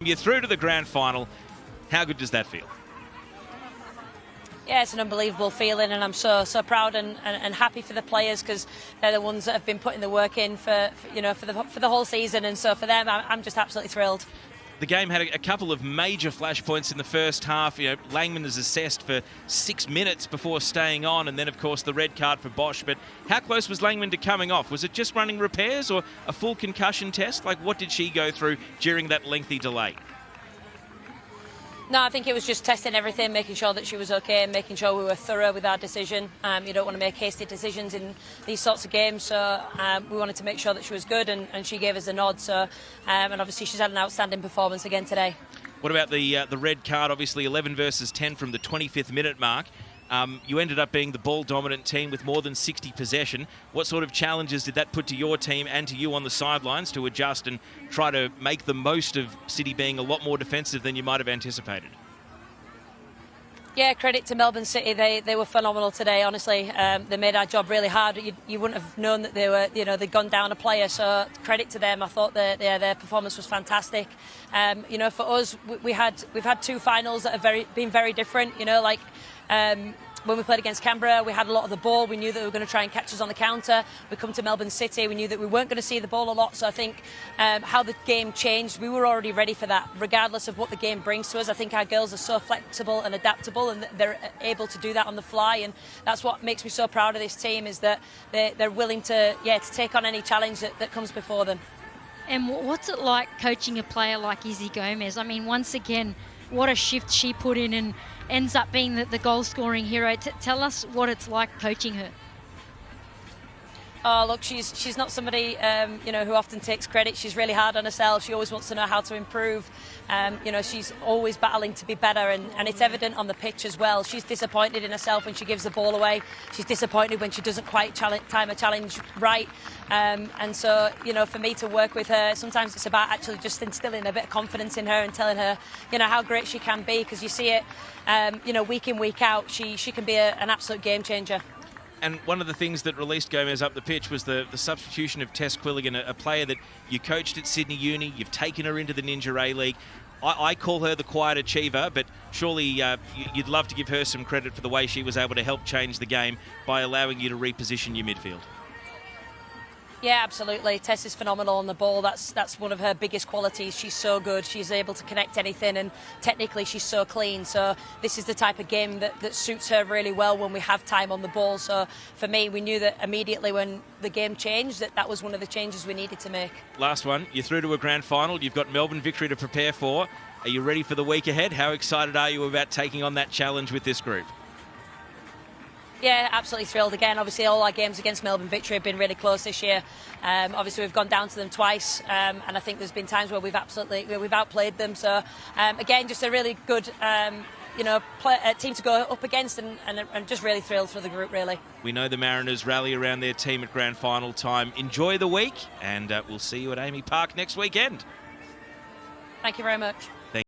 You're through to the grand final. How good does that feel? Yeah, it's an unbelievable feeling, and I'm so proud and happy for the players, because they're the ones that have been putting the work in for the whole season, and so for them, I'm just absolutely thrilled. The game had a couple of major flashpoints in the first half. Langman is assessed for 6 minutes before staying on, and then, of course, the red card for Bosch. But how close was Langman to coming off? Was it just running repairs or a full concussion test? Like, what did she go through during that lengthy delay? No, I think it was just testing everything, making sure that she was okay, and making sure we were thorough with our decision. You don't want to make hasty decisions in these sorts of games, so we wanted to make sure that she was good, and she gave us a nod. So, and obviously she's had an outstanding performance again today. What about the red card? Obviously 11 versus 10 from the 25th minute mark. You ended up being the ball-dominant team with more than 60 possession. What sort of challenges did that put to your team and to you on the sidelines to adjust and try to make the most of City being a lot more defensive than you might have anticipated? Yeah, credit to Melbourne City. They were phenomenal today. Honestly, they made our job really hard. You wouldn't have known that they were, they'd gone down a player. So credit to them. I thought that their performance was fantastic. For us, we've had two finals that have been very different. When we played against Canberra, we had a lot of the ball. We knew that they were going to try and catch us on the counter. We come to Melbourne City, we knew that we weren't going to see the ball a lot. So I think how the game changed, we were already ready for that, regardless of what the game brings to us. I think our girls are so flexible and adaptable, and they're able to do that on the fly. And that's what makes me so proud of this team, is that they're willing to take on any challenge that comes before them. And what's it like coaching a player like Izzy Gomez? I mean, once again, what a shift she put in and ends up being the goal-scoring hero. Tell us what it's like coaching her. Oh, look, she's not somebody who often takes credit. She's really hard on herself. She always wants to know how to improve. She's always battling to be better, and it's evident on the pitch as well. She's disappointed in herself when she gives the ball away. She's disappointed when she doesn't quite time a challenge right. And so, for me to work with her, sometimes it's about actually just instilling a bit of confidence in her and telling her, how great she can be, because you see it, week in, week out. She can be an absolute game changer. And one of the things that released Gomez up the pitch was the substitution of Tess Quilligan, a player that you coached at Sydney Uni. You've taken her into the Ninja A-League. I call her the quiet achiever, but surely you'd love to give her some credit for the way she was able to help change the game by allowing you to reposition your midfield. Yeah, absolutely. Tess is phenomenal on the ball. That's one of her biggest qualities. She's so good. She's able to connect anything, and technically she's so clean. So this is the type of game that suits her really well when we have time on the ball. So for me, we knew that immediately when the game changed that was one of the changes we needed to make. Last one, you're through to a grand final. You've got Melbourne Victory to prepare for. Are you ready for the week ahead? How excited are you about taking on that challenge with this group? Yeah, absolutely thrilled again. Obviously, all our games against Melbourne Victory have been really close this year. Obviously, we've gone down to them twice, and I think there's been times where we've outplayed them. So, again, just a really good, team to go up against, and just really thrilled for the group, really. We know the Mariners rally around their team at grand final time. Enjoy the week, and we'll see you at Amy Park next weekend. Thank you very much.